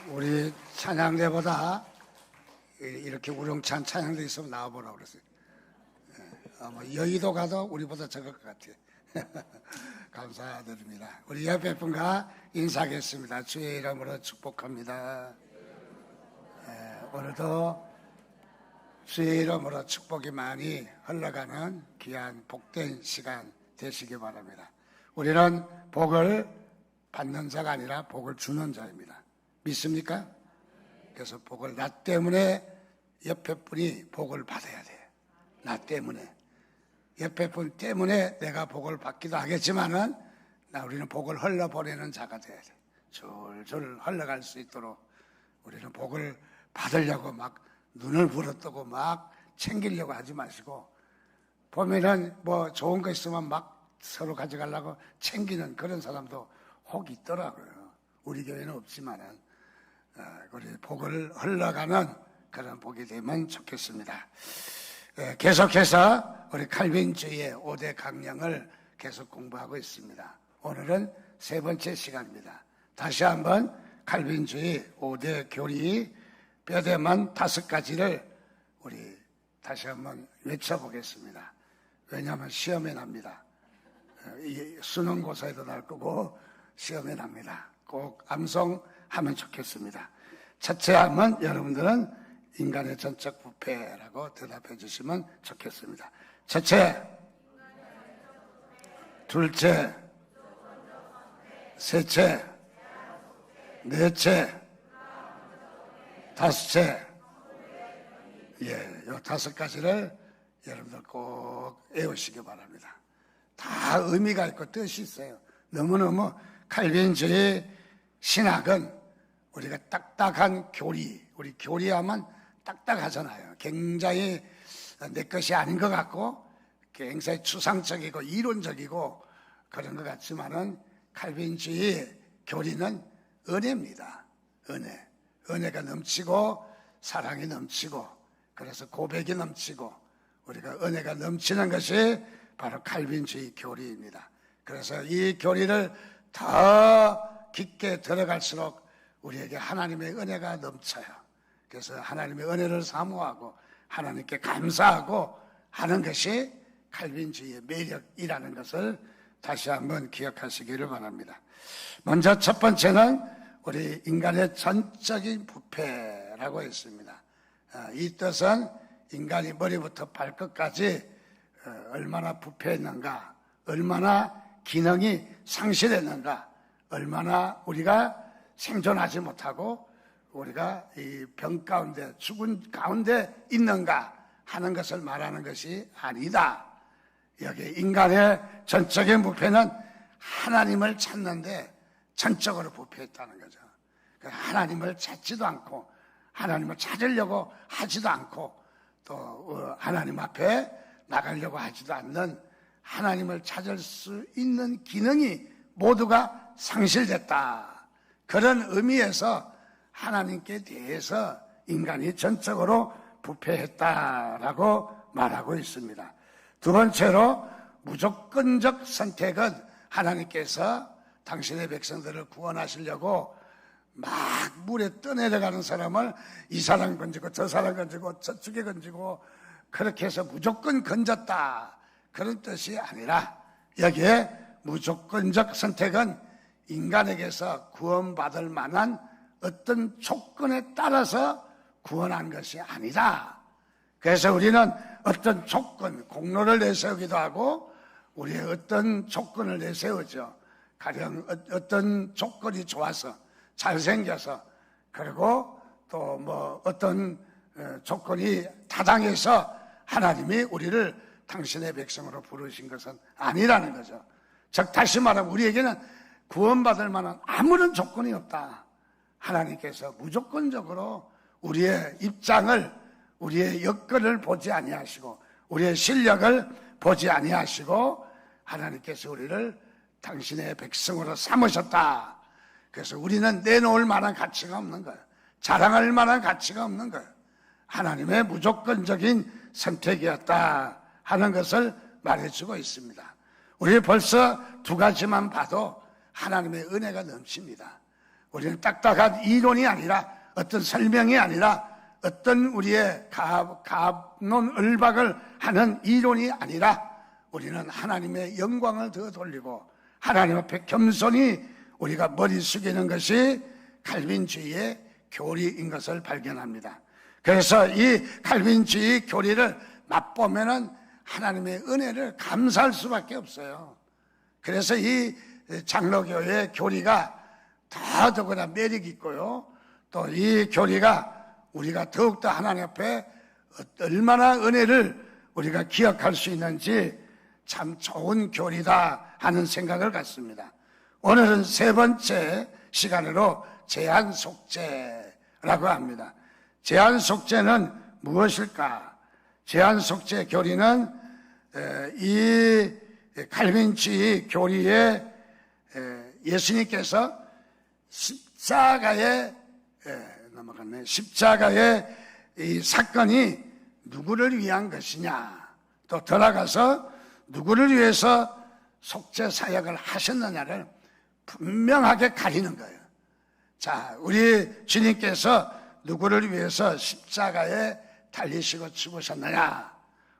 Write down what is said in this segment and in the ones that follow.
우리 찬양대보다 이렇게 우렁찬 찬양대 있으면 나와보라고 그랬어요. 아마 여의도 가도 우리보다 적을 것 같아요. 감사드립니다. 우리 옆에 분과 인사하겠습니다. 주의 이름으로 축복합니다. 오늘도 주의 이름으로 축복이 많이 흘러가는 귀한 복된 시간 되시기 바랍니다. 우리는 복을 받는 자가 아니라 복을 주는 자입니다. 믿습니까? 그래서 복을 나 때문에 옆에 분이 복을 받아야 돼요. 나 때문에. 옆에 분 때문에 내가 복을 받기도 하겠지만은 우리는 복을 흘러보내는 자가 돼야 돼. 줄줄 흘러갈 수 있도록 우리는 복을 받으려고 막 눈을 부릅뜨고 막 챙기려고 하지 마시고, 보면은 뭐 좋은 거 있으면 막 서로 가져가려고 챙기는 그런 사람도 혹 있더라고요. 우리 교회는 없지만은 우리 복을 흘러가는 그런 복이 되면 좋겠습니다. 계속해서 우리 칼빈주의의 5대 강령을 계속 공부하고 있습니다. 오늘은 세 번째 시간입니다. 다시 한번 칼빈주의 5대 교리 뼈대만 5가지를 우리 다시 한번 외쳐보겠습니다. 왜냐하면 시험에 납니다. 수능고사에도 날 거고 시험에 납니다. 꼭 암송하면 좋겠습니다. 첫째 하면 여러분들은 인간의 전적 부패라고 대답해 주시면 좋겠습니다. 첫째, 둘째, 셋째, 넷째, 다섯째. 요 5가지를 여러분들 꼭 외우시기 바랍니다. 다 의미가 있고 뜻이 있어요. 너무너무 칼빈주의 신학은 우리가 딱딱한 교리, 우리 교리하면 딱딱하잖아요. 굉장히 내 것이 아닌 것 같고 굉장히 추상적이고 이론적이고 그런 것 같지만은 칼빈주의 교리는 은혜입니다. 은혜가 넘치고 사랑이 넘치고, 그래서 고백이 넘치고 우리가 은혜가 넘치는 것이 바로 칼빈주의 교리입니다. 그래서 이 교리를 더 깊게 들어갈수록 우리에게 하나님의 은혜가 넘쳐요. 그래서 하나님의 은혜를 사모하고 하나님께 감사하고 하는 것이 칼빈주의의 매력이라는 것을 다시 한번 기억하시기를 바랍니다. 먼저 첫 번째는 우리 인간의 전적인 부패라고 했습니다. 이 뜻은 인간이 머리부터 발끝까지 얼마나 부패했는가, 얼마나 기능이 상실했는가, 얼마나 우리가 생존하지 못하고 우리가 이 병 가운데 죽은 가운데 있는가 하는 것을 말하는 것이 아니다. 여기 인간의 전적인 부패는 하나님을 찾는데 전적으로 부패했다는 거죠. 하나님을 찾지도 않고 하나님을 찾으려고 하지도 않고 또 하나님 앞에 나가려고 하지도 않는, 하나님을 찾을 수 있는 기능이 모두가 상실됐다. 그런 의미에서 하나님께 대해서 인간이 전적으로 부패했다라고 말하고 있습니다. 두 번째로 무조건적 선택은 하나님께서 당신의 백성들을 구원하시려고 막 물에 떠내려가는 사람을 이 사람 건지고 저 사람 건지고 저쪽에 건지고 그렇게 해서 무조건 건졌다, 그런 뜻이 아니라 여기에 무조건적 선택은 인간에게서 구원받을 만한 어떤 조건에 따라서 구원한 것이 아니다. 그래서 우리는 어떤 조건, 공로를 내세우기도 하고 우리의 어떤 조건을 내세우죠. 가령 어떤 조건이 좋아서, 잘생겨서, 그리고 또 뭐 어떤 조건이 타당해서 하나님이 우리를 당신의 백성으로 부르신 것은 아니라는 거죠. 즉 다시 말하면 우리에게는 구원받을 만한 아무런 조건이 없다. 하나님께서 무조건적으로 우리의 입장을, 우리의 여건을 보지 아니하시고 우리의 실력을 보지 아니하시고 하나님께서 우리를 당신의 백성으로 삼으셨다. 그래서 우리는 내놓을 만한 가치가 없는 거예요. 자랑할 만한 가치가 없는 거예요. 하나님의 무조건적인 선택이었다 하는 것을 말해주고 있습니다. 우리 벌써 2가지만 봐도 하나님의 은혜가 넘칩니다. 우리는 딱딱한 이론이 아니라, 어떤 설명이 아니라, 어떤 우리의 갑론을박을 하는 이론이 아니라, 우리는 하나님의 영광을 더 돌리고 하나님 앞에 겸손히 우리가 머리 숙이는 것이 칼빈주의의 교리인 것을 발견합니다. 그래서 이 칼빈주의 교리를 맛보면은 하나님의 은혜를 감사할 수밖에 없어요. 그래서 이 장로교의 교리가 더더구나 매력 있고요. 또 이 교리가 우리가 더욱더 하나님 앞에 얼마나 은혜를 우리가 기억할 수 있는지 참 좋은 교리다 하는 생각을 갖습니다. 오늘은 세 번째 시간으로 제한 속죄라고 합니다. 제한 속죄는 무엇일까? 제한 속죄 교리는 이 칼빈주의 교리에 예수님께서 십자가의 이 사건이 누구를 위한 것이냐, 또 더 나아가서 누구를 위해서 속죄 사역을 하셨느냐를 분명하게 가리는 거예요. 자, 우리 주님께서 누구를 위해서 십자가에 달리시고 죽으셨느냐,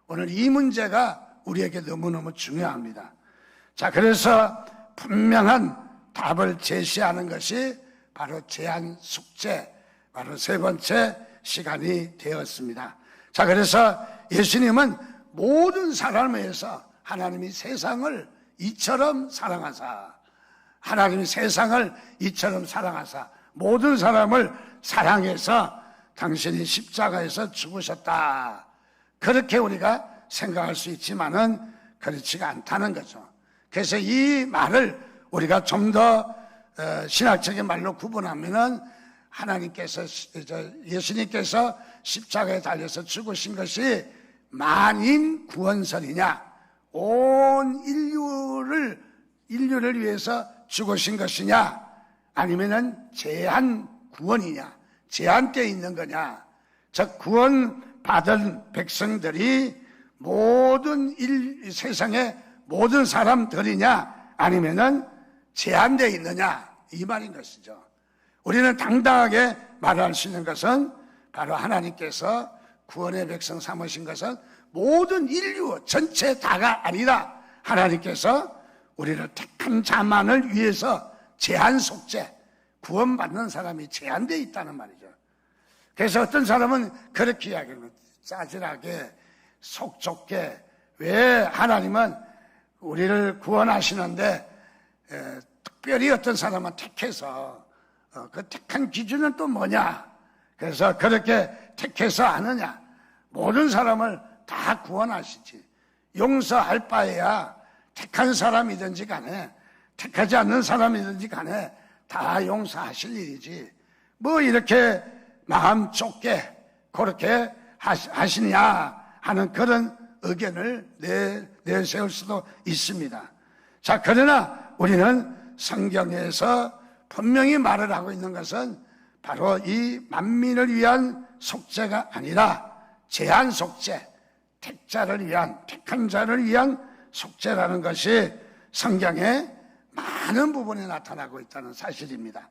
오늘 이 문제가 우리에게 너무너무 중요합니다. 자, 그래서 분명한 답을 제시하는 것이 바로 제한 속죄, 바로 세 번째 시간이 되었습니다. 자, 그래서 예수님은 모든 사람을 위해서 하나님이 세상을 이처럼 사랑하사, 하나님이 세상을 이처럼 사랑하사 모든 사람을 사랑해서 당신이 십자가에서 죽으셨다, 그렇게 우리가 생각할 수 있지만은 그렇지가 않다는 거죠. 그래서 이 말을 우리가 좀 더 신학적인 말로 구분하면은 하나님께서, 예수님께서 십자가에 달려서 죽으신 것이 만인 구원설이냐, 온 인류를 위해서 죽으신 것이냐, 아니면은 제한 구원이냐, 제한되어 있는 거냐, 즉 구원받은 백성들이 모든 세상의 모든 사람들이냐, 아니면은 제한되어 있느냐, 이 말인 것이죠. 우리는 당당하게 말할 수 있는 것은 바로 하나님께서 구원의 백성 삼으신 것은 모든 인류 전체 다가 아니라 하나님께서 우리를 택한 자만을 위해서 제한 속죄, 구원받는 사람이 제한되어 있다는 말이죠. 그래서 어떤 사람은 그렇게 이야기합니다. 짜질하게, 속 좁게, 왜 하나님은 우리를 구원하시는데 특별히 어떤 사람은 택해서 그 택한 기준은 또 뭐냐, 그래서 그렇게 택해서 하느냐, 모든 사람을 다 구원하시지, 용서할 바에야 택한 사람이든지 간에 택하지 않는 사람이든지 간에 다 용서하실 일이지, 뭐 이렇게 마음 좁게 그렇게 하시냐 하는 그런 의견을 내세울 수도 있습니다. 자, 그러나 우리는 성경에서 분명히 말을 하고 있는 것은 바로 이 만민을 위한 속죄가 아니라 제한 속죄, 택자를 위한, 택한 자를 위한 속죄라는 것이 성경의 많은 부분에 나타나고 있다는 사실입니다.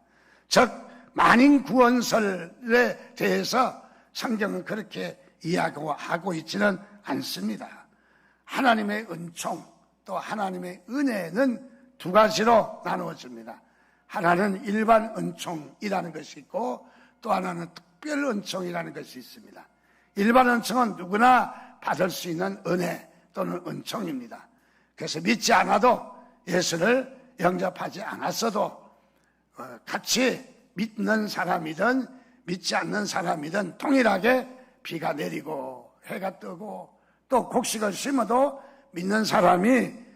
즉 만인 구원설에 대해서 성경은 그렇게 이야기하고 있지는 않습니다. 하나님의 은총, 또 하나님의 은혜는 두 가지로 나누어집니다. 하나는 일반 은총이라는 것이 있고, 또 하나는 특별 은총이라는 것이 있습니다. 일반 은총은 누구나 받을 수 있는 은혜 또는 은총입니다. 그래서 믿지 않아도, 예수를 영접하지 않았어도 같이 믿는 사람이든 믿지 않는 사람이든 동일하게 비가 내리고 해가 뜨고, 또 곡식을 심어도 믿는 사람이든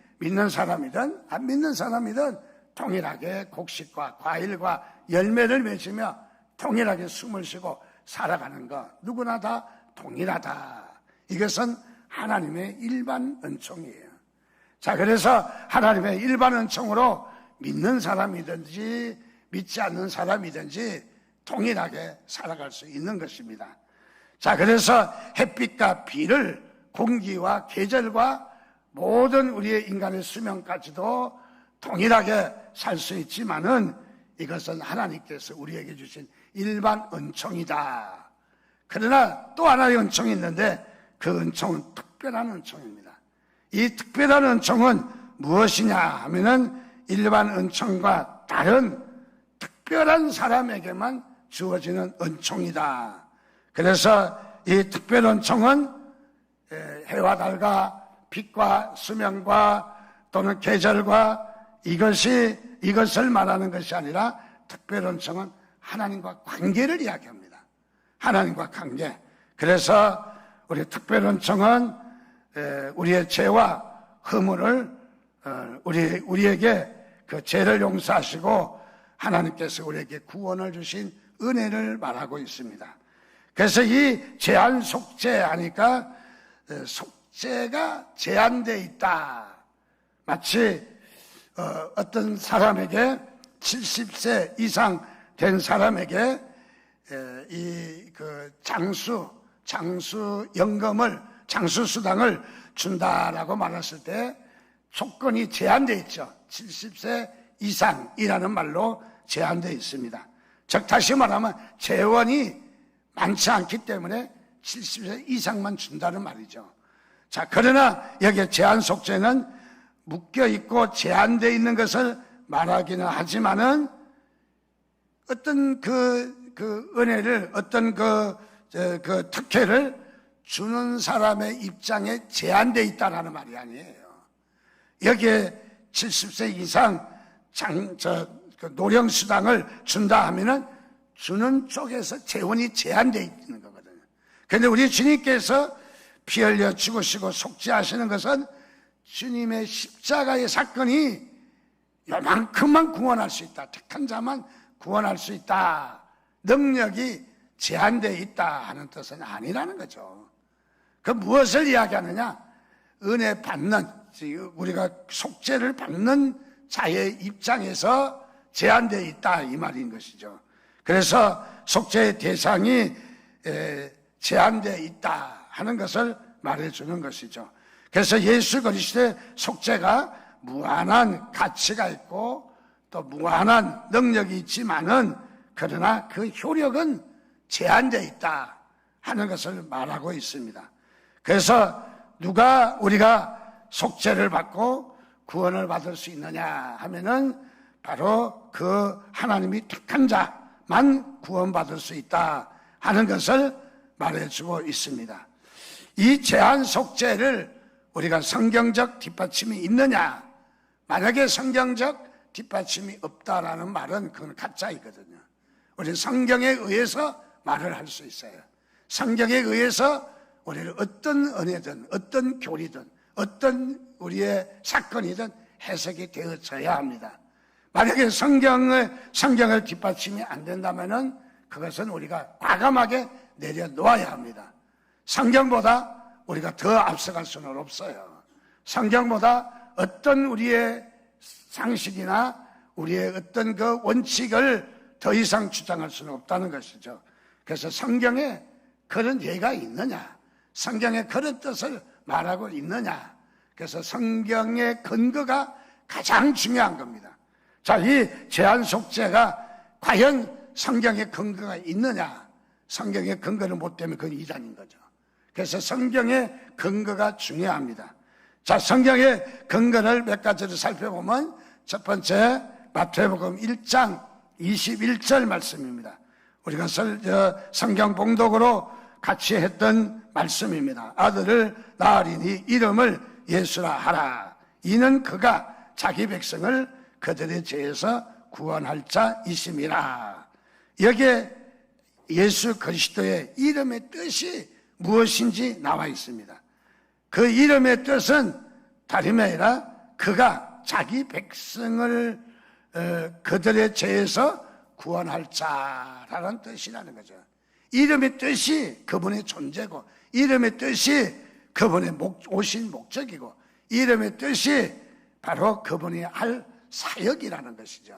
안 믿는 사람이든 동일하게 곡식과 과일과 열매를 맺으며 동일하게 숨을 쉬고 살아가는 것, 누구나 다 동일하다. 이것은 하나님의 일반 은총이에요. 자, 그래서 하나님의 일반 은총으로 믿는 사람이든지 믿지 않는 사람이든지 동일하게 살아갈 수 있는 것입니다. 자, 그래서 햇빛과 비를, 공기와 계절과 모든 우리의 인간의 수명까지도 동일하게 살 수 있지만은 이것은 하나님께서 우리에게 주신 일반 은총이다. 그러나 또 하나의 은총이 있는데 그 은총은 특별한 은총입니다. 이 특별한 은총은 무엇이냐 하면은 일반 은총과 다른 특별한 사람에게만 주어지는 은총이다. 그래서 이 특별 은총은 해와 달과 빛과 수명과 또는 계절과 이것을 말하는 것이 아니라 특별 은총은 하나님과 관계를 이야기합니다. 하나님과 관계. 그래서 우리 특별 은총은 우리의 죄와 허물을 우리에게 그 죄를 용서하시고 하나님께서 우리에게 구원을 주신 은혜를 말하고 있습니다. 그래서 이 제한 속죄 하니까 속죄가 제한되어 있다. 마치 어떤 사람에게 70세 이상 된 사람에게 그 장수수당을 준다라고 말했을 때 조건이 제한되어 있죠. 70세 이상이라는 말로 제한되어 있습니다. 즉 다시 말하면 재원이 많지 않기 때문에 70세 이상만 준다는 말이죠. 자, 그러나 여기에 제한 속죄는 묶여 있고 제한되어 있는 것을 말하기는 하지만은 어떤 그 은혜를, 어떤 그 특혜를 주는 사람의 입장에 제한되어 있다는 말이 아니에요. 여기에 70세 이상 노령수당을 준다 하면은 주는 쪽에서 재원이 제한되어 있는 거거든요. 그런데 우리 주님께서 피 흘려 죽으시고 속죄하시는 것은 주님의 십자가의 사건이 요만큼만 구원할 수 있다. 택한 자만 구원할 수 있다. 능력이 제한되어 있다 하는 뜻은 아니라는 거죠. 그 무엇을 이야기하느냐? 은혜 받는, 우리가 속죄를 받는 자의 입장에서 제한되어 있다 이 말인 것이죠. 그래서 속죄의 대상이 제한되어 있다 하는 것을 말해주는 것이죠. 그래서 예수 그리스도의 속죄가 무한한 가치가 있고 또 무한한 능력이 있지만은 그러나 그 효력은 제한되어 있다 하는 것을 말하고 있습니다. 그래서 우리가 속죄를 받고 구원을 받을 수 있느냐 하면은 바로 그 하나님이 택한 자만 구원받을 수 있다 하는 것을 말해주고 있습니다. 이 제한 속죄를 우리가 성경적 뒷받침이 있느냐? 만약에 성경적 뒷받침이 없다라는 말은 그건 가짜이거든요. 우리는 성경에 의해서 말을 할 수 있어요. 성경에 의해서 우리는 어떤 은혜든 어떤 교리든 어떤 우리의 사건이든 해석이 되어져야 합니다. 만약에 성경을 뒷받침이 안 된다면은 그것은 우리가 과감하게 내려놓아야 합니다. 성경보다 우리가 더 앞서갈 수는 없어요. 성경보다 어떤 우리의 상식이나 우리의 어떤 그 원칙을 더 이상 주장할 수는 없다는 것이죠. 그래서 성경에 그런 예가 있느냐? 성경에 그런 뜻을 말하고 있느냐? 그래서 성경의 근거가 가장 중요한 겁니다. 자, 이 제한 속죄가 과연 성경의 근거가 있느냐? 성경의 근거를 못 대면 그건 이단인 거죠. 그래서 성경의 근거가 중요합니다. 자, 성경의 근거를 몇 가지를 살펴보면 첫 번째 마태복음 1장 21절 말씀입니다. 우리가 성경 봉독으로 같이 했던 말씀입니다. 아들을 낳으리니 이름을 예수라 하라. 이는 그가 자기 백성을 그들의 죄에서 구원할 자이심이라. 여기에 예수 그리스도의 이름의 뜻이 무엇인지 나와 있습니다. 그 이름의 뜻은 다름이 아니라 그가 자기 백성을 그들의 죄에서 구원할 자라는 뜻이라는 거죠. 이름의 뜻이 그분의 존재고 이름의 뜻이 그분의 오신 목적이고 이름의 뜻이 바로 그분이 할 사역이라는 것이죠.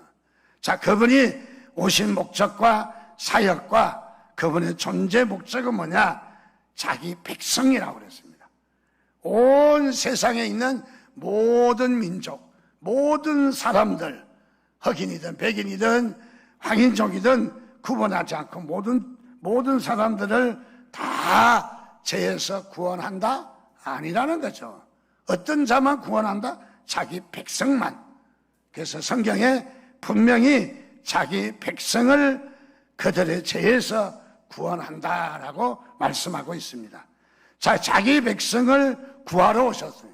자, 그분이 오신 목적과 사역과 그분의 존재 목적은 뭐냐? 자기 백성이라고 그랬습니다. 온 세상에 있는 모든 민족, 모든 사람들, 흑인이든 백인이든 황인족이든 구분하지 않고 모든 사람들을 다 죄에서 구원한다? 아니라는 거죠. 어떤 자만 구원한다? 자기 백성만. 그래서 성경에 분명히 자기 백성을 그들의 죄에서 구원한다라고 말씀하고 있습니다. 자, 자기 백성을 구하러 오셨어요.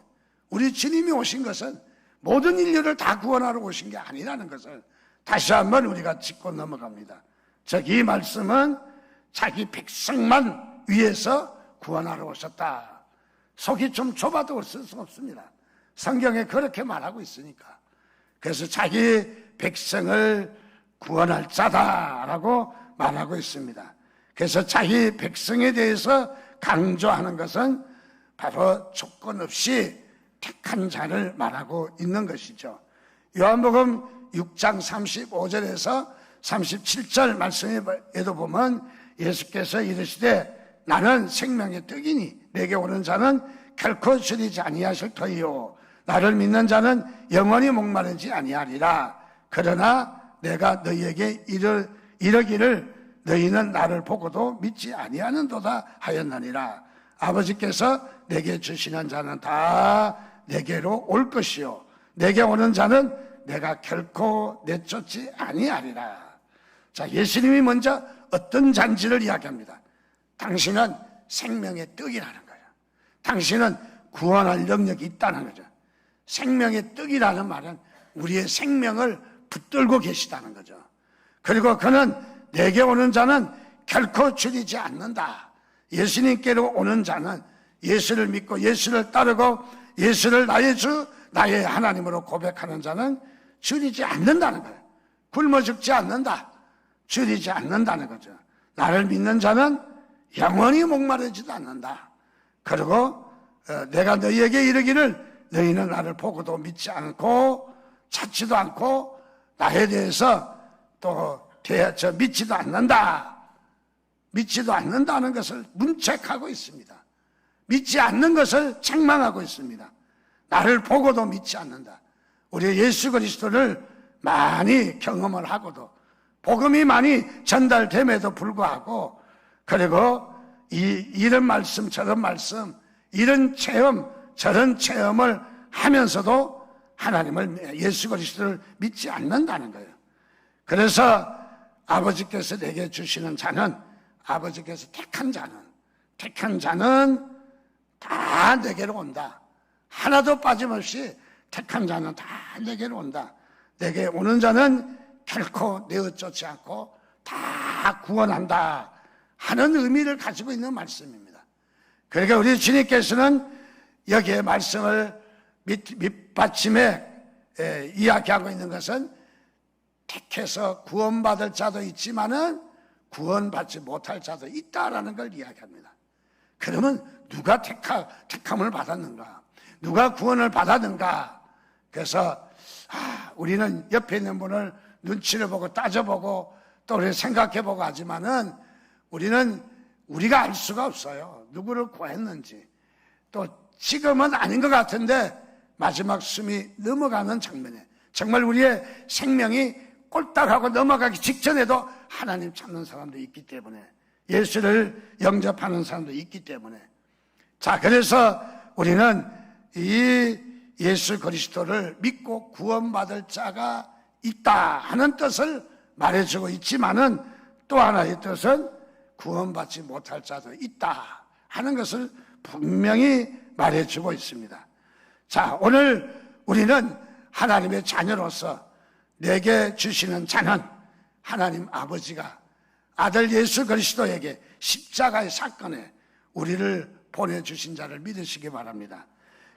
우리 주님이 오신 것은 모든 인류를 다 구원하러 오신 게 아니라는 것을 다시 한번 우리가 짚고 넘어갑니다. 즉, 이 말씀은 자기 백성만 위해서 구원하러 오셨다. 속이 좀 좁아도 없을 수 없습니다. 성경에 그렇게 말하고 있으니까. 그래서 자기 백성을 구원할 자다라고 말하고 있습니다. 그래서 자기 백성에 대해서 강조하는 것은 바로 조건 없이 택한 자를 말하고 있는 것이죠. 요한복음 6장 35절에서 37절 말씀에도 보면 예수께서 이르시되 나는 생명의 떡이니 내게 오는 자는 결코 줄이지 아니하실 터이요 나를 믿는 자는 영원히 목마르지 아니하리라. 그러나 내가 너희에게 이르기를 너희는 나를 보고도 믿지 아니하는도다 하였느니라. 아버지께서 내게 주시는 자는 다 내게로 올 것이요 내게 오는 자는 내가 결코 내쫓지 아니하리라. 자, 예수님이 먼저 어떤 잔지를 이야기합니다. 당신은 생명의 떡이라는 거예요. 당신은 구원할 능력이 있다는 거죠. 생명의 떡이라는 말은 우리의 생명을 붙들고 계시다는 거죠. 그리고 그는 내게 오는 자는 결코 줄이지 않는다. 예수님께로 오는 자는 예수를 믿고 예수를 따르고 예수를 나의 주 나의 하나님으로 고백하는 자는 줄이지 않는다는 거예요. 굶어 죽지 않는다. 줄이지 않는다는 거죠. 나를 믿는 자는 영원히 목마르지도 않는다. 그리고 내가 너희에게 이르기를 너희는 나를 보고도 믿지 않고 찾지도 않고 나에 대해서 또 믿지도 않는다. 믿지도 않는다는 것을 문책하고 있습니다. 믿지 않는 것을 책망하고 있습니다. 나를 보고도 믿지 않는다. 우리 예수 그리스도를 많이 경험을 하고도 복음이 많이 전달됨에도 불구하고 그리고 이런 말씀 저런 말씀 이런 체험 저런 체험을 하면서도 하나님을 자예수 그리스도를 믿지 않는다는 거예요. 그래서 아버지께서 내게 주시는 자는 아버지께서 택한 자는 다 내게로 온다. 하나도 빠짐없이 택한 자는 다 내게로 온다. 내게 오는 자는 결코 내어쫓지 않고 다 구원한다 하는 의미를 가지고 있는 말씀입니다. 그러니까 우리 주님께서는 여기에 말씀을 밑받침에 이야기하고 있는 것은 택해서 구원받을 자도 있지만은 구원받지 못할 자도 있다라는 걸 이야기합니다. 그러면 누가 택함을 받았는가? 누가 구원을 받았는가? 그래서 우리는 옆에 있는 분을 눈치를 보고 따져보고 또 우리 생각해보고 하지만은 우리가 알 수가 없어요. 누구를 구했는지. 또 지금은 아닌 것 같은데 마지막 숨이 넘어가는 장면에 정말 우리의 생명이 꼴딱하고 넘어가기 직전에도 하나님 찾는 사람도 있기 때문에 예수를 영접하는 사람도 있기 때문에 자, 그래서 우리는 이 예수 그리스도를 믿고 구원받을 자가 있다 하는 뜻을 말해주고 있지만은 또 하나의 뜻은 구원받지 못할 자도 있다 하는 것을 분명히 말해주고 있습니다. 자, 오늘 우리는 하나님의 자녀로서 내게 주시는 자는 하나님 아버지가 아들 예수 그리스도에게 십자가의 사건에 우리를 보내주신 자를 믿으시기 바랍니다.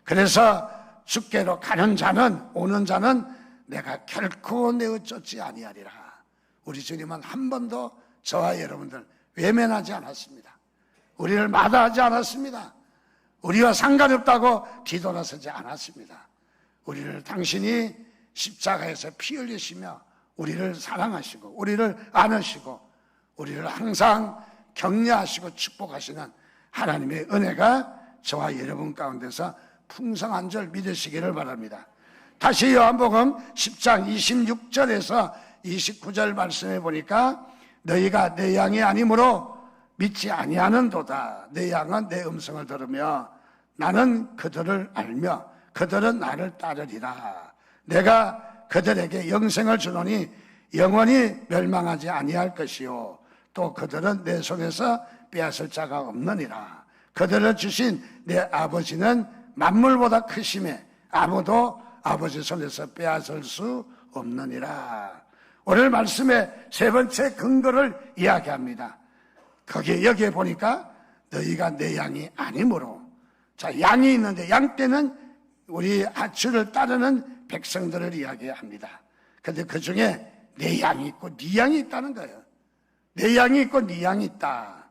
그래서 주께로 가는 자는 오는 자는 내가 결코 내어쫓지 아니하리라. 우리 주님은 한 번도 저와 여러분들 외면하지 않았습니다. 우리를 마다하지 않았습니다. 우리와 상관없다고 뒤돌아서지 않았습니다. 우리를 당신이 십자가에서 피 흘리시며 우리를 사랑하시고 우리를 안으시고 우리를 항상 격려하시고 축복하시는 하나님의 은혜가 저와 여러분 가운데서 풍성한 줄 믿으시기를 바랍니다. 다시 요한복음 10장 26절에서 29절 말씀해 보니까 너희가 내 양이 아니므로 믿지 아니하는도다. 내 양은 내 음성을 들으며 나는 그들을 알며 그들은 나를 따르리라. 내가 그들에게 영생을 주노니 영원히 멸망하지 아니할 것이요 또 그들은 내 손에서 빼앗을 자가 없느니라. 그들을 주신 내 아버지는 만물보다 크심에 아무도 아버지 손에서 빼앗을 수 없느니라. 오늘 말씀의 세 번째 근거를 이야기합니다. 여기에 보니까 너희가 내 양이 아니므로. 자, 양이 있는데 양떼는 우리 주를 따르는 백성들을 이야기합니다. 그런데 그 중에 내 양이 있고 네 양이 있다는 거예요. 내 양이 있고 네 양이 있다.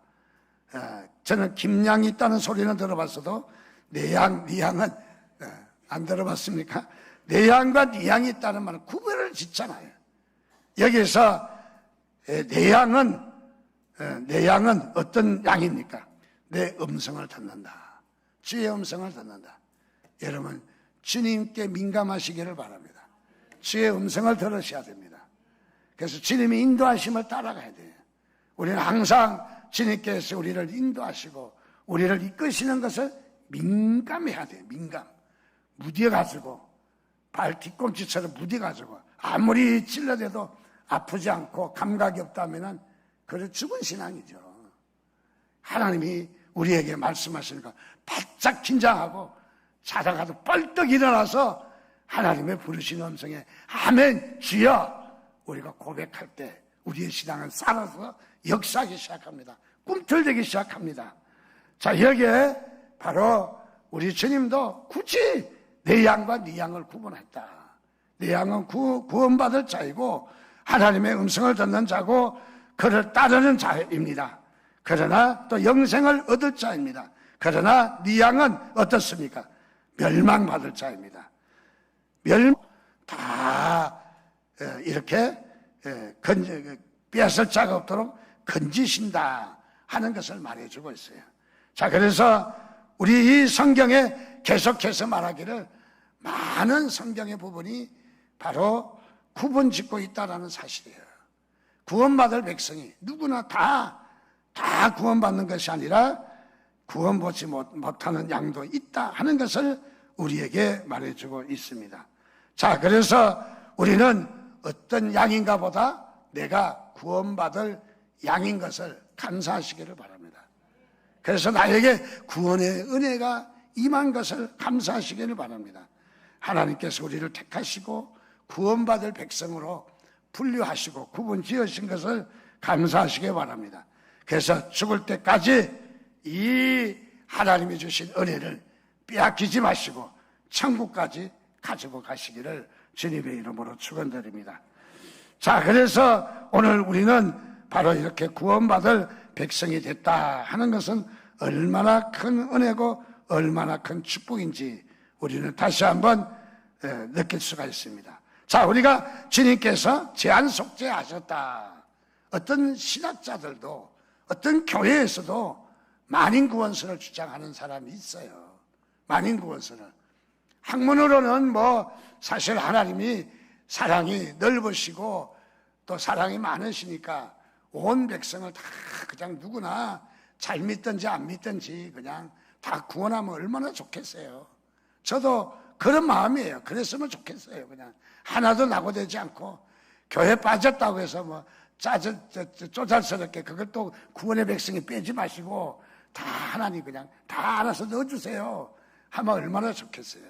저는 김양이 있다는 소리는 들어봤어도 내 양, 네 양은 안 들어봤습니까? 내 양과 네 양이 있다는 말은 구별을 짓잖아요. 여기서 내 양은 어떤 양입니까? 내 음성을 듣는다. 주의 음성을 듣는다. 여러분, 주님께 민감하시기를 바랍니다. 주의 음성을 들으셔야 됩니다. 그래서 주님이 인도하심을 따라가야 돼요. 우리는 항상 주님께서 우리를 인도하시고 우리를 이끄시는 것을 민감해야 돼요. 민감. 무뎌가지고 발 뒤꿈치처럼 무뎌가지고 아무리 찔러대도 아프지 않고 감각이 없다면 그건 죽은 신앙이죠. 하나님이 우리에게 말씀하시니까 바짝 긴장하고 자다가도 뻘떡 일어나서 하나님의 부르시는 음성에 아멘 주여 우리가 고백할 때 우리의 신앙은 살아서 역사하기 시작합니다. 꿈틀대기 시작합니다. 자, 여기에 바로 우리 주님도 굳이 내 양과 네 양을 구분했다. 내 양은 구원받을 자이고 하나님의 음성을 듣는 자고 그를 따르는 자입니다. 그러나 또 영생을 얻을 자입니다. 그러나 네 양은 어떻습니까? 멸망받을 자입니다. 다 이렇게 빼앗을 자가 없도록 건지신다 하는 것을 말해주고 있어요. 자, 그래서 우리 이 성경에 계속해서 말하기를 많은 성경의 부분이 바로 구분 짓고 있다는 사실이에요. 구원받을 백성이 누구나 다 구원받는 것이 아니라 구원받지 못하는 양도 있다 하는 것을 우리에게 말해주고 있습니다. 자, 그래서 우리는 어떤 양인가 보다 내가 구원받을 양인 것을 감사하시기를 바랍니다. 그래서 나에게 구원의 은혜가 임한 것을 감사하시기를 바랍니다. 하나님께서 우리를 택하시고 구원받을 백성으로 분류하시고 구분 지으신 것을 감사하시기 바랍니다. 그래서 죽을 때까지 이 하나님이 주신 은혜를 빼앗기지 마시고 천국까지 가지고 가시기를 주님의 이름으로 축원드립니다. 자, 그래서 오늘 우리는 바로 이렇게 구원받을 백성이 됐다 하는 것은 얼마나 큰 은혜고 얼마나 큰 축복인지 우리는 다시 한번 느낄 수가 있습니다. 자, 우리가 주님께서 제한 속죄하셨다. 어떤 신학자들도 어떤 교회에서도 만인구원설을 주장하는 사람이 있어요. 만인구원설을. 학문으로는 사실 하나님이 사랑이 넓으시고 또 사랑이 많으시니까 온 백성을 다 그냥 누구나 잘 믿든지 안 믿든지 그냥 다 구원하면 얼마나 좋겠어요. 저도 그런 마음이에요. 그랬으면 좋겠어요. 그냥 하나도 낙오되지 않고 교회 빠졌다고 해서 쪼잘스럽게 그걸 또 구원의 백성이 빼지 마시고 다 하나님 그냥 다 알아서 넣어주세요 하면 얼마나 좋겠어요.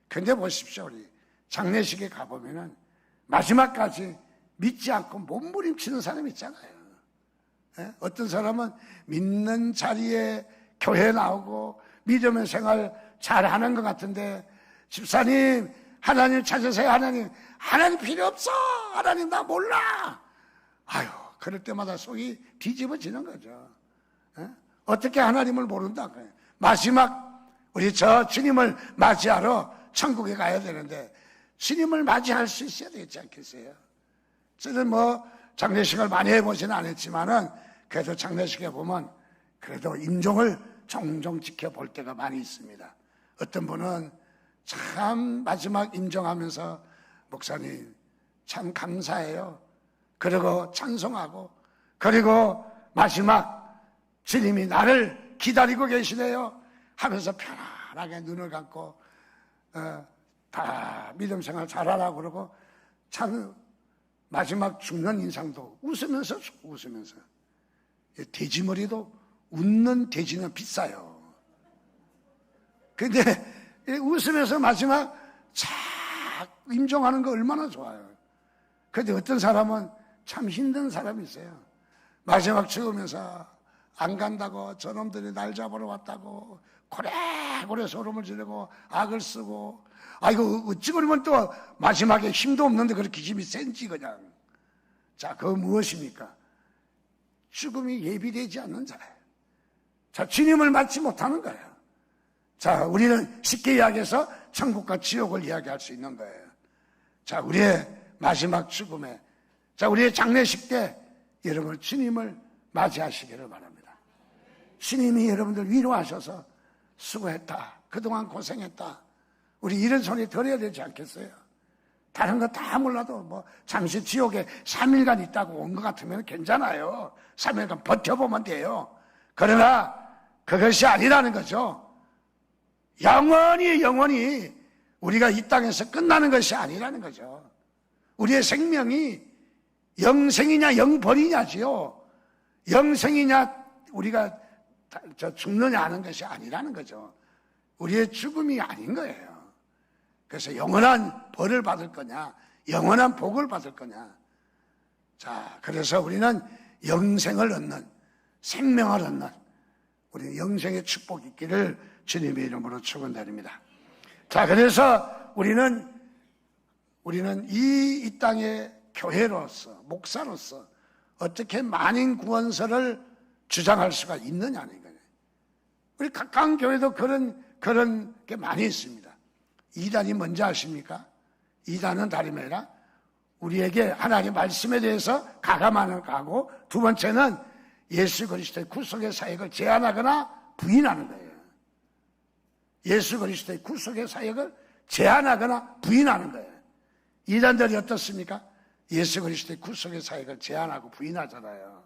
근데 보십시오. 우리 장례식에 가보면은 마지막까지 믿지 않고 몸부림치는 사람이 있잖아요. 어떤 사람은 믿는 자리에 교회 나오고 믿음의 생활 잘하는 것 같은데 집사님 하나님 찾으세요. 하나님 필요 없어. 하나님 나 몰라. 아유, 그럴 때마다 속이 뒤집어지는 거죠. 어떻게 하나님을 모른다. 마지막 우리 주님을 맞이하러 천국에 가야 되는데 주님을 맞이할 수 있어야 되지 않겠어요? 저는 장례식을 많이 해보지는 않았지만은 그래도 장례식에 보면 그래도 임종을 종종 지켜볼 때가 많이 있습니다. 어떤 분은 참 마지막 임종하면서 목사님 참 감사해요. 그리고 찬송하고, 그리고 마지막 주님이 나를 기다리고 계시네요 하면서 편안하게 눈을 감고 다 믿음 생활 잘하라고 그러고, 참 마지막 죽는 인상도 웃으면서 죽고 웃으면서. 돼지머리도 웃는 돼지는 비싸요. 근데 웃으면서 마지막 착 임종하는 거 얼마나 좋아요. 근데 어떤 사람은 참 힘든 사람이 있어요. 마지막 죽으면서 안 간다고, 저놈들이 날 잡으러 왔다고 고래고래 소름을 지르고 악을 쓰고, 이거 어찌 그러면 또 마지막에 힘도 없는데 그렇게 힘이 센지 그냥. 자, 그거 무엇입니까? 죽음이 예비되지 않는 자예요. 자, 주님을 맞지 못하는 거예요. 자, 우리는 쉽게 이야기해서 천국과 지옥을 이야기할 수 있는 거예요. 자, 우리의 마지막 죽음에, 자, 우리의 장례식 때 여러분 주님을 맞이하시기를 바랍니다. 주님이 여러분들 위로하셔서 수고했다, 그동안 고생했다, 우리 이런 소리 들어야 되지 않겠어요? 다른 거 다 몰라도 뭐 잠시 지옥에 3일간 있다고 온 것 같으면 괜찮아요. 3일간 버텨보면 돼요. 그러나 그것이 아니라는 거죠. 영원히 우리가 이 땅에서 끝나는 것이 아니라는 거죠. 우리의 생명이 영생이냐 영벌이냐지요. 영생이냐 우리가 죽느냐 하는 것이 아니라는 거죠. 우리의 죽음이 아닌 거예요. 그래서 영원한 벌을 받을 거냐, 영원한 복을 받을 거냐. 자, 그래서 우리는 영생을 얻는, 생명을 얻는, 우리는 영생의 축복이 있기를 주님의 이름으로 축원드립니다. 자, 그래서 우리는 이 땅의 교회로서, 목사로서 어떻게 만인 구원설을 주장할 수가 있느냐는 거예요. 우리 가까운 교회도 그런 게 많이 있습니다. 이단이 뭔지 아십니까? 이단은 다름이 아니라 우리에게 하나님 말씀에 대해서 가감하는 거하고, 두 번째는 예수 그리스도의 구속의 사역을 제한하거나 부인하는 거예요. 예수 그리스도의 구속의 사역을 제한하거나 부인하는 거예요. 이단들이 어떻습니까? 예수 그리스도의 구속의 사역을 제한하고 부인하잖아요.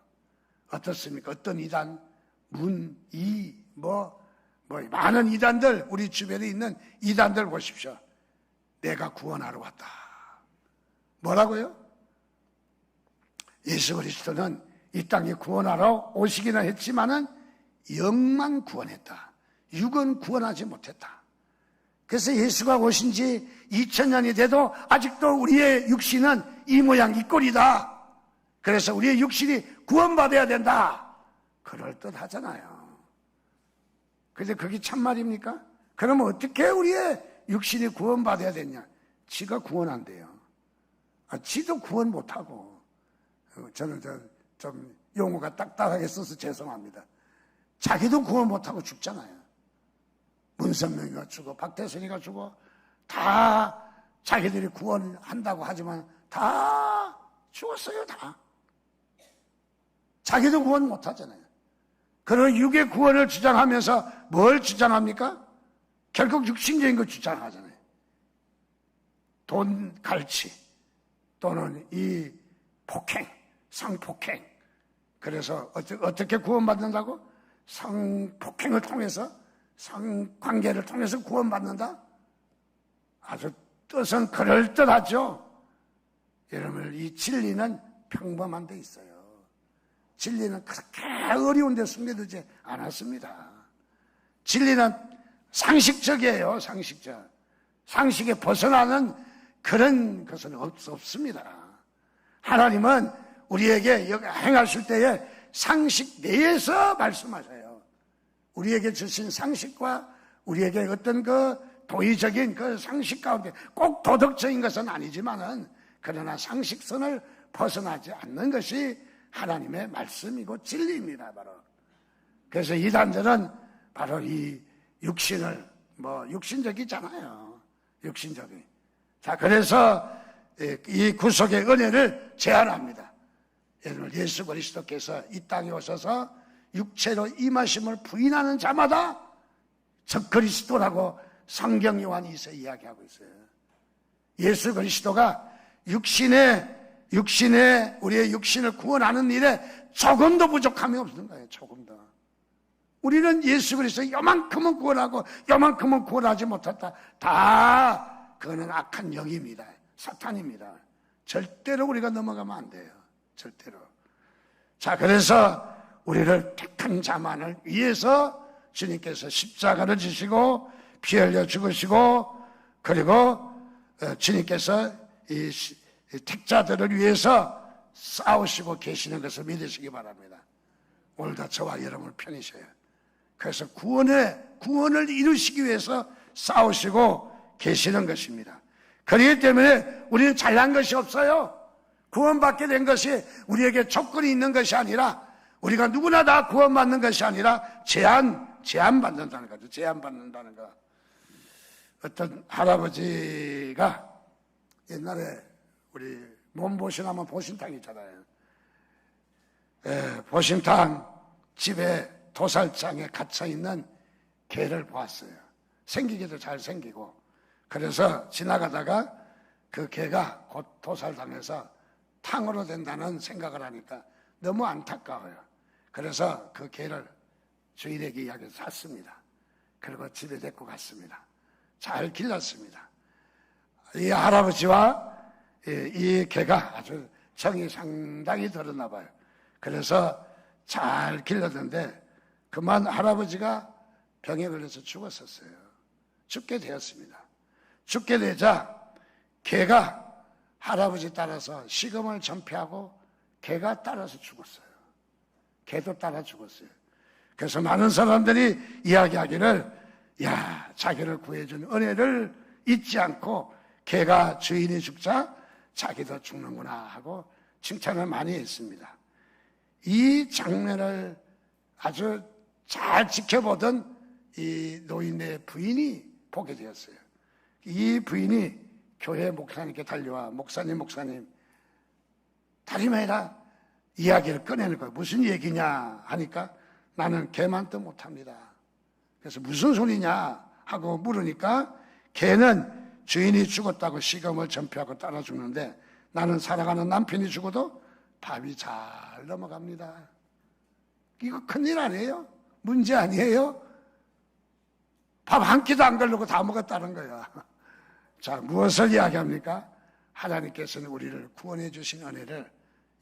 어떻습니까? 어떤 이단, 많은 이단들, 우리 주변에 있는 이단들 보십시오. 내가 구원하러 왔다. 뭐라고요? 예수 그리스도는 이 땅에 구원하러 오시기는 했지만은 영만 구원했다. 육은 구원하지 못했다. 그래서 예수가 오신 지 2000년이 돼도 아직도 우리의 육신은 이 모양 이 꼴이다. 그래서 우리의 육신이 구원받아야 된다. 그럴듯하잖아요. 근데 그게 참말입니까? 그러면 어떻게 우리의 육신이 구원받아야 되냐? 지가 구원 안 돼요. 지도 구원 못하고. 저는 좀 용어가 딱딱하게 써서 죄송합니다. 자기도 구원 못하고 죽잖아요. 문선명이가 죽어, 박태선이가 죽어, 다 자기들이 구원한다고 하지만 다 죽었어요, 다. 자기도 구원 못하잖아요. 그런 육의 구원을 주장하면서 뭘 주장합니까? 결국 육신적인 걸 주장하잖아요. 돈 갈취 또는 이 폭행, 성폭행. 그래서 어떻게 구원받는다고? 성폭행을 통해서, 성관계를 통해서 구원받는다? 아주 뜻은 그럴듯하죠. 여러분, 이 진리는 평범한 데 있어요. 진리는 그렇게 어려운 데 숨겨두지 않았습니다. 진리는 상식적이에요, 상식적. 상식에 벗어나는 그런 것은 없습니다. 하나님은 우리에게 행하실 때에 상식 내에서 말씀하셔요. 우리에게 주신 상식과 우리에게 어떤 그 도의적인 그 상식 가운데 꼭 도덕적인 것은 아니지만은, 그러나 상식선을 벗어나지 않는 것이 하나님의 말씀이고 진리입니다, 바로. 그래서 이단들은 바로 이 육신을, 육신적이잖아요. 육신적이. 자, 그래서 이 구속의 은혜를 제한합니다. 여러분, 예수 그리스도께서 이 땅에 오셔서 육체로 임하심을 부인하는 자마다 적 그리스도라고 성경 요한이 이야기하고 있어요. 예수 그리스도가 육신의 우리의 육신을 구원하는 일에 조금도 부족함이 없는 거예요. 조금도. 우리는 예수 그리스도 요만큼은 구원하고 요만큼은 구원하지 못했다. 다 그거는 악한 영입니다. 사탄입니다. 절대로 우리가 넘어가면 안 돼요. 절대로. 자, 그래서 우리를 택한 자만을 위해서 주님께서 십자가를 지시고 피 흘려 죽으시고, 그리고 주님께서 이 택자들을 위해서 싸우시고 계시는 것을 믿으시기 바랍니다. 오늘도 저와 여러분을 편히셔요. 그래서 구원을 이루시기 위해서 싸우시고 계시는 것입니다. 그렇기 때문에 우리는 잘난 것이 없어요. 구원받게 된 것이 우리에게 조건이 있는 것이 아니라, 우리가 누구나 다 구원받는 것이 아니라 제한받는다는 거죠. 제한받는다는 거. 어떤 할아버지가 옛날에 우리 몸보신하면 보신탕 있잖아요. 보신탕 집에 도살장에 갇혀있는 개를 보았어요. 생기기도 잘 생기고. 그래서 지나가다가 그 개가 곧 도살당해서 탕으로 된다는 생각을 하니까 너무 안타까워요. 그래서 그 개를 주인에게 이야기해서 샀습니다. 그리고 집에 데리고 갔습니다. 잘 길렀습니다. 이 할아버지와 이 개가 아주 정이 상당히 들었나 봐요. 그래서 잘 길렀는데 그만 할아버지가 병에 걸려서 죽었었어요. 죽게 되었습니다. 죽게 되자 개가 할아버지 따라서 식음을 전폐하고 개가 따라서 죽었어요. 개도 따라 죽었어요. 그래서 많은 사람들이 이야기하기를, 야, 자기를 구해준 은혜를 잊지 않고 개가 주인이 죽자 자기도 죽는구나 하고 칭찬을 많이 했습니다. 이 장면을 아주 잘 지켜보던 이 노인의 부인이 보게 되었어요. 이 부인이 교회 목사님께 달려와, 목사님 다리마이라 이야기를 꺼내는 거예요. 무슨 얘기냐 하니까 나는 개만도 못합니다. 그래서 무슨 소리냐 하고 물으니까 개는 주인이 죽었다고 식음을 전폐하고 따라 죽는데 나는 사랑하는 남편이 죽어도 밥이 잘 넘어갑니다. 이거 큰일 아니에요? 문제 아니에요? 밥 한 끼도 안 걸르고 다 먹었다는 거야. 자, 무엇을 이야기합니까? 하나님께서는 우리를 구원해 주신 은혜를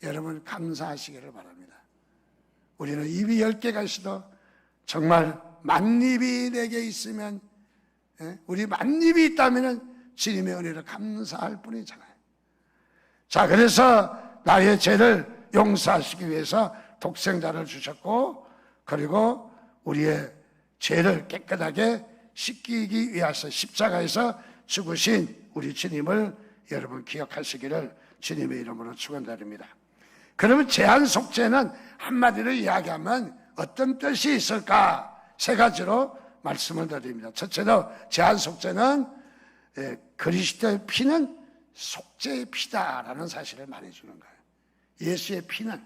여러분 감사하시기를 바랍니다. 우리는 입이 10개가 있어도 정말 만입이 내게 있으면, 우리 만입이 있다면 주님의 은혜를 감사할 뿐이잖아요. 자, 그래서 나의 죄를 용서하시기 위해서 독생자를 주셨고, 그리고 우리의 죄를 깨끗하게 씻기기 위해서 십자가에서 죽으신 우리 주님을 여러분 기억하시기를 주님의 이름으로 축원드립니다. 그러면 제한 속죄는 한마디로 이야기하면 어떤 뜻이 있을까? 세 가지로 말씀을 드립니다. 첫째로 제한 속죄는 그리스도의 피는 속죄의 피다라는 사실을 말해주는 거예요. 예수의 피는,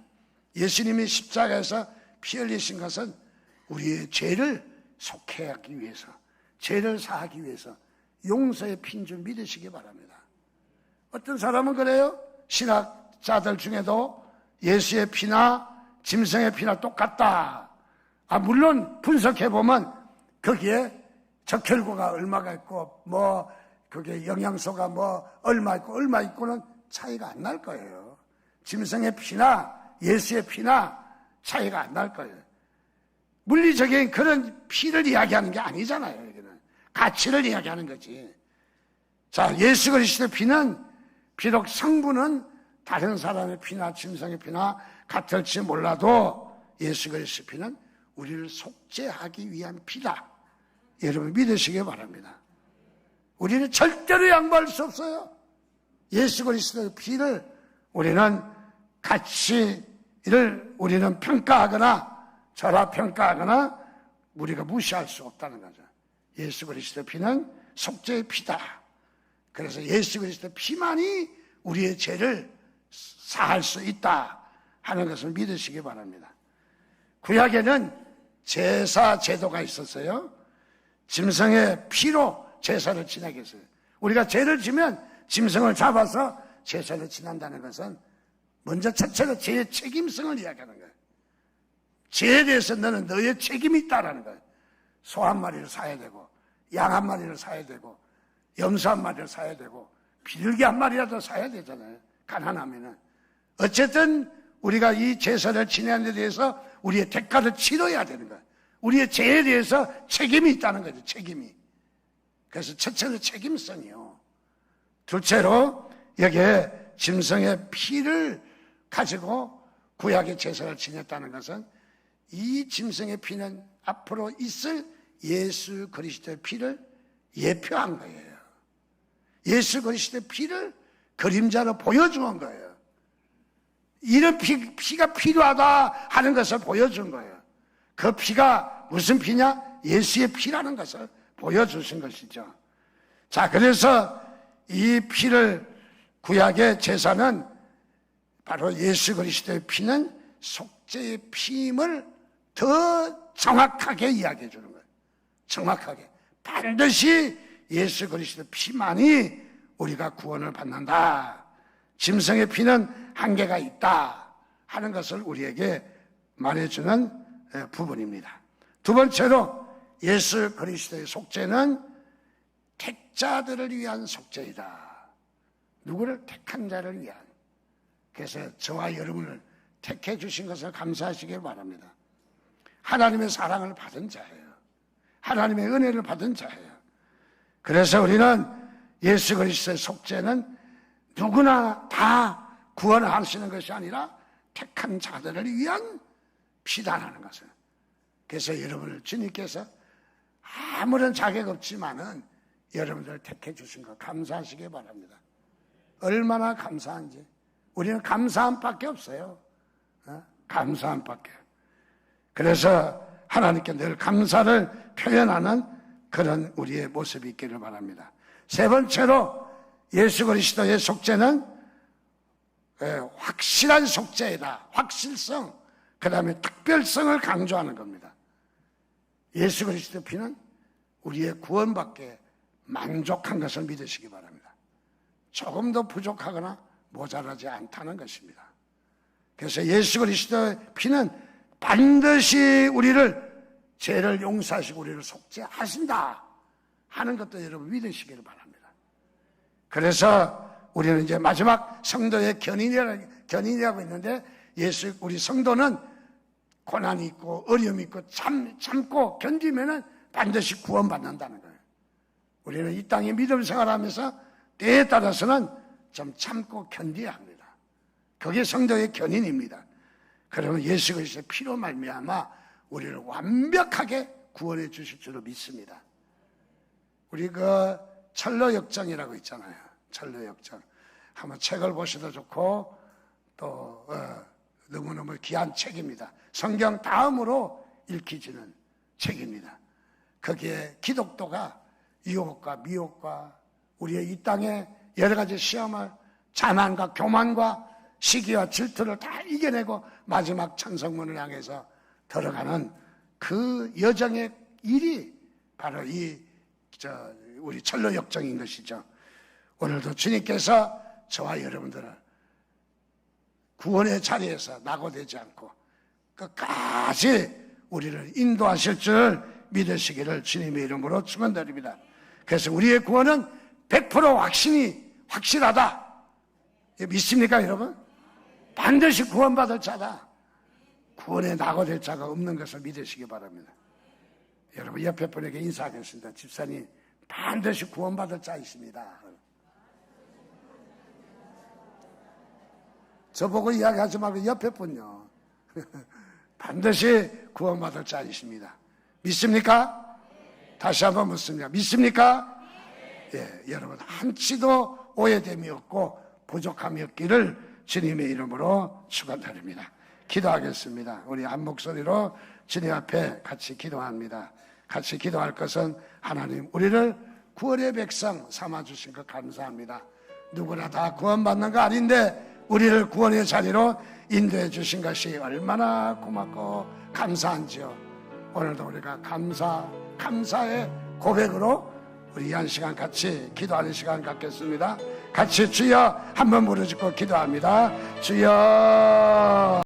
예수님이 십자가에서 피 흘리신 것은 우리의 죄를 속해하기 위해서, 죄를 사하기 위해서 용서의 피인 줄 믿으시기 바랍니다. 어떤 사람은 그래요. 신학자들 중에도 예수의 피나 짐승의 피나 똑같다. 물론 분석해보면 거기에 적혈구가 얼마가 있고 그게 영양소가 얼마 있고는 차이가 안 날 거예요. 짐승의 피나 예수의 피나 차이가 안 날 거예요. 물리적인 그런 피를 이야기하는 게 아니잖아요. 여기는 가치를 이야기하는 거지. 자, 예수 그리스도의 피는 비록 성분은 다른 사람의 피나 짐승의 피나 같을지 몰라도 예수 그리스도의 피는 우리를 속죄하기 위한 피다. 여러분 믿으시기 바랍니다. 우리는 절대로 양보할 수 없어요. 예수 그리스도의 피를 우리는 가치를 우리는 평가하거나 절하평가하거나 우리가 무시할 수 없다는 거죠. 예수 그리스도의 피는 속죄의 피다. 그래서 예수 그리스도의 피만이 우리의 죄를 사할 수 있다 하는 것을 믿으시기 바랍니다. 구약에는 제사 제도가 있었어요. 짐승의 피로 제사를 지내게 했어요. 우리가 죄를 지면 짐승을 잡아서 제사를 지낸다는 것은 먼저 첫째로 죄의 책임성을 이야기하는 거예요. 죄에 대해서 너는 너의 책임이 있다라는 거예요. 소 한 마리를 사야 되고, 양 한 마리를 사야 되고, 염소 한 마리를 사야 되고, 비둘기 한 마리라도 사야 되잖아요. 가난하면은. 어쨌든 우리가 이 제사를 지내는 데 대해서 우리의 대가를 치러야 되는 거예요. 우리의 죄에 대해서 책임이 있다는 거죠. 책임이. 그래서 첫째로 책임성이요. 둘째로 여기에 짐승의 피를 가지고 구약의 제사를 지냈다는 것은 이 짐승의 피는 앞으로 있을 예수 그리스도의 피를 예표한 거예요. 예수 그리스도의 피를 그림자로 보여준 거예요. 이런 피가 필요하다 하는 것을 보여준 거예요. 그 피가 무슨 피냐? 예수의 피라는 것을 보여주신 것이죠. 자, 그래서 이 피를 구약의 제사는 바로 예수 그리스도의 피는 속죄의 피임을 더 정확하게 이야기해 주는 거예요. 정확하게. 반드시 예수 그리스도의 피만이 우리가 구원을 받는다. 짐승의 피는 한계가 있다 하는 것을 우리에게 말해주는 부분입니다. 두 번째로 예수 그리스도의 속죄는 택자들을 위한 속죄이다. 누구를? 택한 자를 위한. 그래서 저와 여러분을 택해 주신 것을 감사하시길 바랍니다. 하나님의 사랑을 받은 자예요. 하나님의 은혜를 받은 자예요. 그래서 우리는 예수 그리스도의 속죄는 누구나 다 구원하시는 것이 아니라 택한 자들을 위한 피다라는 것을. 그래서 여러분을 주님께서 아무런 자격 없지만은 여러분들을 택해 주신 것 감사하시기 바랍니다. 얼마나 감사한지. 우리는 감사함밖에 없어요. 감사함밖에. 그래서 하나님께 늘 감사를 표현하는 그런 우리의 모습이 있기를 바랍니다. 세 번째로 예수 그리스도의 속죄는 확실한 속죄이다. 확실성, 그 다음에 특별성을 강조하는 겁니다. 예수 그리스도 피는 우리의 구원받기에 만족한 것을 믿으시기 바랍니다. 조금 더 부족하거나 모자라지 않다는 것입니다. 그래서 예수 그리스도의 피는 반드시 우리를 죄를 용서하시고 우리를 속죄하신다 하는 것도 여러분 믿으시기를 바랍니다. 그래서 우리는 이제 마지막 성도의 견인이라고 있는데 우리 성도는 고난이 있고 어려움이 있고 참고 견디면은 반드시 구원받는다는 거예요. 우리는 이 땅에 믿음 생활하면서 때에 따라서는 좀 참고 견뎌야 합니다. 그게 성도의 견인입니다. 그러면 예수 그리스도의 피로 말미암아 우리를 완벽하게 구원해 주실 줄로 믿습니다. 우리 그 철로역정이라고 있잖아요. 철로역정. 한번 책을 보셔도 좋고 또 너무너무 귀한 책입니다. 성경 다음으로 읽히지는 책입니다. 거기에 기독도가 유혹과 미혹과 우리의 이 땅의 여러 가지 시험을 자만과 교만과 시기와 질투를 다 이겨내고 마지막 천성문을 향해서 들어가는 그 여정의 일이 바로 우리 철로역정인 것이죠. 오늘도 주님께서 저와 여러분들을 구원의 자리에서 낙오되지 않고 끝까지 우리를 인도하실 줄 믿으시기를 주님의 이름으로 축원드립니다. 그래서 우리의 구원은 100% 확실하다. 믿습니까, 여러분? 반드시 구원받을 자다. 구원에 낙오될 자가 없는 것을 믿으시기 바랍니다. 여러분 옆에 분에게 인사하겠습니다. 집사님, 반드시 구원받을 자 있습니다. 저보고 이야기하지 말고 옆에 분요. 반드시 구원받을 자 있습니다. 믿습니까? 다시 한번 묻습니다. 믿습니까? 예, 여러분 한치도 오해됨이 없고 부족함이 없기를 주님의 이름으로 축원드립니다. 기도하겠습니다. 우리 한 목소리로 주님 앞에 같이 기도합니다. 같이 기도할 것은 하나님 우리를 구원의 백성 삼아주신 것 감사합니다. 누구나 다 구원받는 거 아닌데 우리를 구원의 자리로 인도해 주신 것이 얼마나 고맙고 감사한지요. 오늘도 우리가 감사의 고백으로 우리 한 시간 같이 기도하는 시간 갖겠습니다. 같이 주여 한번 부르짖고 기도합니다. 주여.